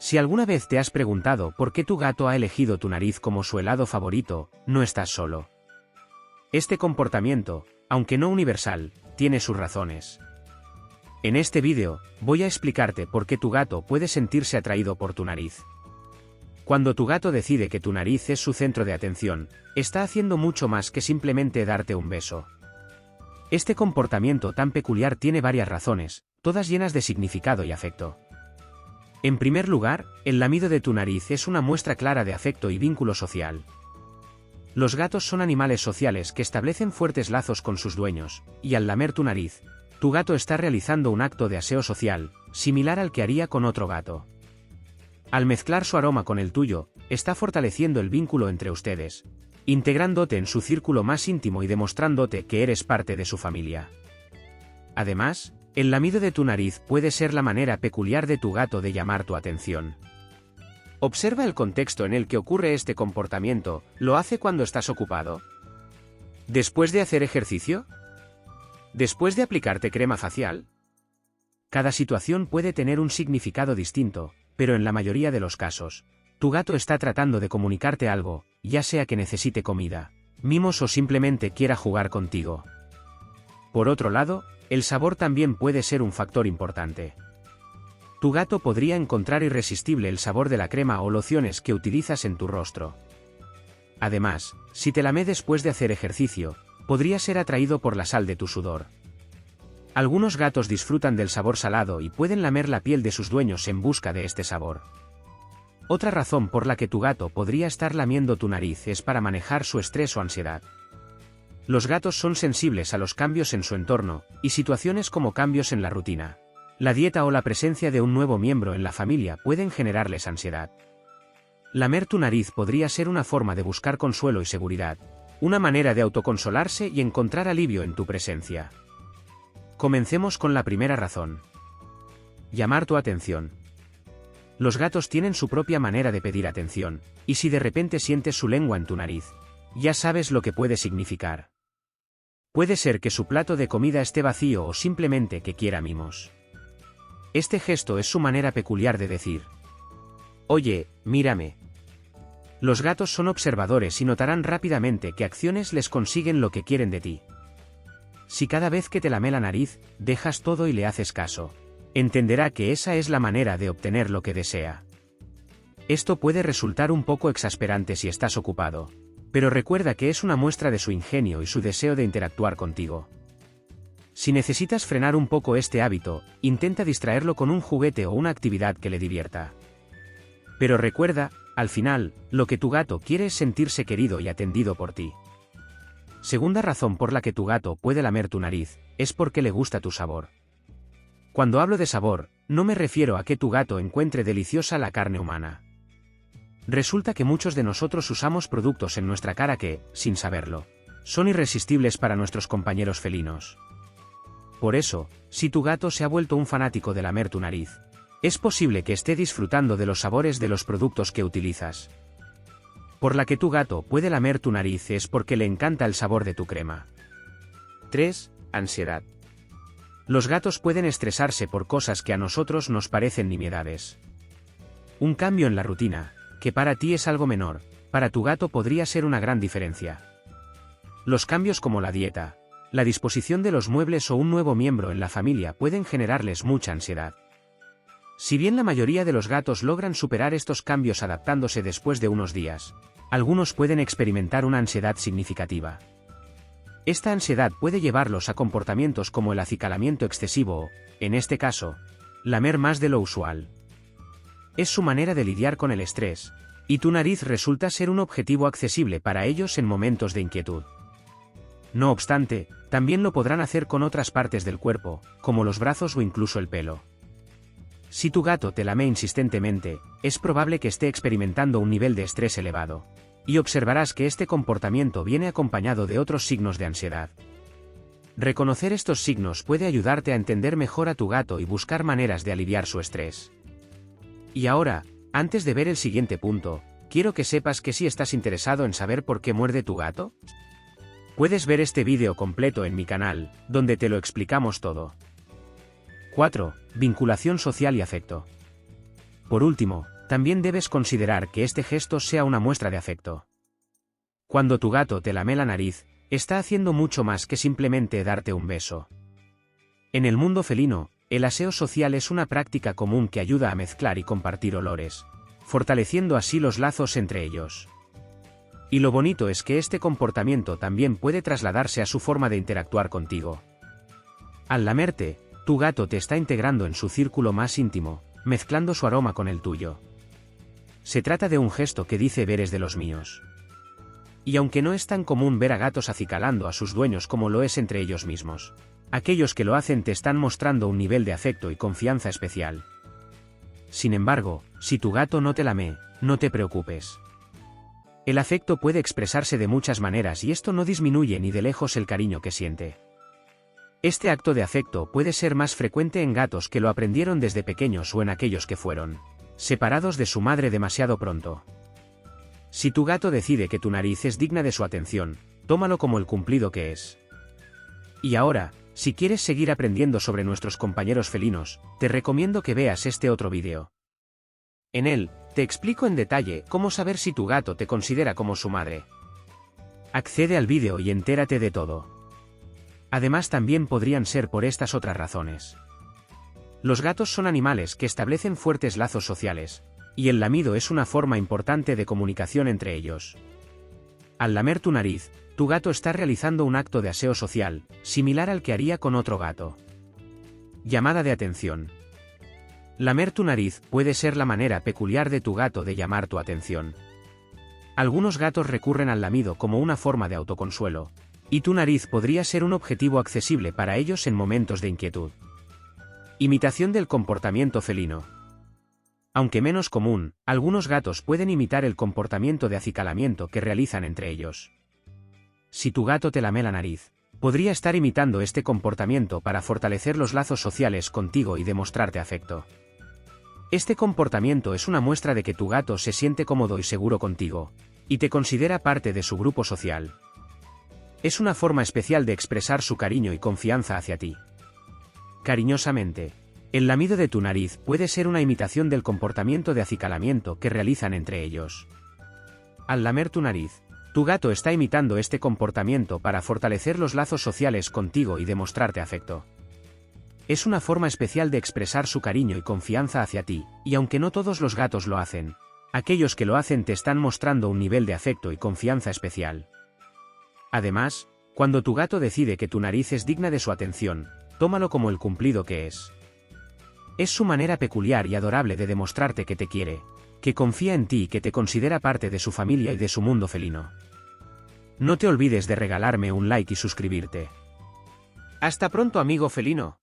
Si alguna vez te has preguntado por qué tu gato ha elegido tu nariz como su helado favorito, no estás solo. Este comportamiento, aunque no universal, tiene sus razones. En este vídeo, voy a explicarte por qué tu gato puede sentirse atraído por tu nariz. Cuando tu gato decide que tu nariz es su centro de atención, está haciendo mucho más que simplemente darte un beso. Este comportamiento tan peculiar tiene varias razones, todas llenas de significado y afecto. En primer lugar, el lamido de tu nariz es una muestra clara de afecto y vínculo social. Los gatos son animales sociales que establecen fuertes lazos con sus dueños, y al lamer tu nariz, tu gato está realizando un acto de aseo social, similar al que haría con otro gato. Al mezclar su aroma con el tuyo, está fortaleciendo el vínculo entre ustedes, integrándote en su círculo más íntimo y demostrándote que eres parte de su familia. Además, el lamido de tu nariz puede ser la manera peculiar de tu gato de llamar tu atención. Observa el contexto en el que ocurre este comportamiento. ¿Lo hace cuando estás ocupado? ¿Después de hacer ejercicio? ¿Después de aplicarte crema facial? Cada situación puede tener un significado distinto, pero en la mayoría de los casos, tu gato está tratando de comunicarte algo, ya sea que necesite comida, mimos o simplemente quiera jugar contigo. Por otro lado, el sabor también puede ser un factor importante. Tu gato podría encontrar irresistible el sabor de la crema o lociones que utilizas en tu rostro. Además, si te lame después de hacer ejercicio, podría ser atraído por la sal de tu sudor. Algunos gatos disfrutan del sabor salado y pueden lamer la piel de sus dueños en busca de este sabor. Otra razón por la que tu gato podría estar lamiendo tu nariz es para manejar su estrés o ansiedad. Los gatos son sensibles a los cambios en su entorno, y situaciones como cambios en la rutina, la dieta o la presencia de un nuevo miembro en la familia pueden generarles ansiedad. Lamer tu nariz podría ser una forma de buscar consuelo y seguridad, una manera de autoconsolarse y encontrar alivio en tu presencia. Comencemos con la primera razón. Llamar tu atención. Los gatos tienen su propia manera de pedir atención, y si de repente sientes su lengua en tu nariz, ya sabes lo que puede significar. Puede ser que su plato de comida esté vacío o simplemente que quiera mimos. Este gesto es su manera peculiar de decir: oye, mírame. Los gatos son observadores y notarán rápidamente qué acciones les consiguen lo que quieren de ti. Si cada vez que te lame la nariz, dejas todo y le haces caso, entenderá que esa es la manera de obtener lo que desea. Esto puede resultar un poco exasperante si estás ocupado, pero recuerda que es una muestra de su ingenio y su deseo de interactuar contigo. Si necesitas frenar un poco este hábito, intenta distraerlo con un juguete o una actividad que le divierta. Pero recuerda, al final, lo que tu gato quiere es sentirse querido y atendido por ti. Segunda razón por la que tu gato puede lamer tu nariz, es porque le gusta tu sabor. Cuando hablo de sabor, no me refiero a que tu gato encuentre deliciosa la carne humana. Resulta que muchos de nosotros usamos productos en nuestra cara que, sin saberlo, son irresistibles para nuestros compañeros felinos. Por eso, si tu gato se ha vuelto un fanático de lamer tu nariz, es posible que esté disfrutando de los sabores de los productos que utilizas. Por la que tu gato puede lamer tu nariz es porque le encanta el sabor de tu crema. 3. Ansiedad. Los gatos pueden estresarse por cosas que a nosotros nos parecen nimiedades. Un cambio en la rutina, que para ti es algo menor, para tu gato podría ser una gran diferencia. Los cambios como la dieta, la disposición de los muebles o un nuevo miembro en la familia pueden generarles mucha ansiedad. Si bien la mayoría de los gatos logran superar estos cambios adaptándose después de unos días, algunos pueden experimentar una ansiedad significativa. Esta ansiedad puede llevarlos a comportamientos como el acicalamiento excesivo o, en este caso, lamer más de lo usual. Es su manera de lidiar con el estrés, y tu nariz resulta ser un objetivo accesible para ellos en momentos de inquietud. No obstante, también lo podrán hacer con otras partes del cuerpo, como los brazos o incluso el pelo. Si tu gato te lame insistentemente, es probable que esté experimentando un nivel de estrés elevado, y observarás que este comportamiento viene acompañado de otros signos de ansiedad. Reconocer estos signos puede ayudarte a entender mejor a tu gato y buscar maneras de aliviar su estrés. Y ahora, antes de ver el siguiente punto, quiero que sepas que si estás interesado en saber por qué muerde tu gato, puedes ver este vídeo completo en mi canal, donde te lo explicamos todo. 4. Vinculación social y afecto. Por último, También debes considerar que este gesto sea una muestra de afecto. Cuando tu gato te lame la nariz, está haciendo mucho más que simplemente darte un beso. En el mundo felino, el aseo social es una práctica común que ayuda a mezclar y compartir olores, fortaleciendo así los lazos entre ellos. Y lo bonito es que este comportamiento también puede trasladarse a su forma de interactuar contigo. Al lamerte, tu gato te está integrando en su círculo más íntimo, mezclando su aroma con el tuyo. Se trata de un gesto que dice eres de los míos. Y aunque no es tan común ver a gatos acicalando a sus dueños como lo es entre ellos mismos, aquellos que lo hacen te están mostrando un nivel de afecto y confianza especial. Sin embargo, si tu gato no te lame, no te preocupes. El afecto puede expresarse de muchas maneras y esto no disminuye ni de lejos el cariño que siente. Este acto de afecto puede ser más frecuente en gatos que lo aprendieron desde pequeños o en aquellos que fueron separados de su madre demasiado pronto. Si tu gato decide que tu nariz es digna de su atención, tómalo como el cumplido que es. Y ahora, si quieres seguir aprendiendo sobre nuestros compañeros felinos, te recomiendo que veas este otro vídeo. En él, te explico en detalle cómo saber si tu gato te considera como su madre. Accede al vídeo y entérate de todo. Además también podrían ser por estas otras razones. Los gatos son animales que establecen fuertes lazos sociales, y el lamido es una forma importante de comunicación entre ellos. Al lamer tu nariz, tu gato está realizando un acto de aseo social, similar al que haría con otro gato. Llamada de atención. Lamer tu nariz puede ser la manera peculiar de tu gato de llamar tu atención. Algunos gatos recurren al lamido como una forma de autoconsuelo, y tu nariz podría ser un objetivo accesible para ellos en momentos de inquietud. Imitación del comportamiento felino. Aunque menos común, algunos gatos pueden imitar el comportamiento de acicalamiento que realizan entre ellos. Si tu gato te lame la nariz, podría estar imitando este comportamiento para fortalecer los lazos sociales contigo y demostrarte afecto. Este comportamiento es una muestra de que tu gato se siente cómodo y seguro contigo, y te considera parte de su grupo social. Es una forma especial de expresar su cariño y confianza hacia ti. Cariñosamente. El lamido de tu nariz puede ser una imitación del comportamiento de acicalamiento que realizan entre ellos. Al lamer tu nariz, tu gato está imitando este comportamiento para fortalecer los lazos sociales contigo y demostrarte afecto. Es una forma especial de expresar su cariño y confianza hacia ti, y aunque no todos los gatos lo hacen, aquellos que lo hacen te están mostrando un nivel de afecto y confianza especial. Además, cuando tu gato decide que tu nariz es digna de su atención, tómalo como el cumplido que es. Es su manera peculiar y adorable de demostrarte que te quiere, que confía en ti y que te considera parte de su familia y de su mundo felino. No te olvides de regalarme un like y suscribirte. Hasta pronto, amigo felino.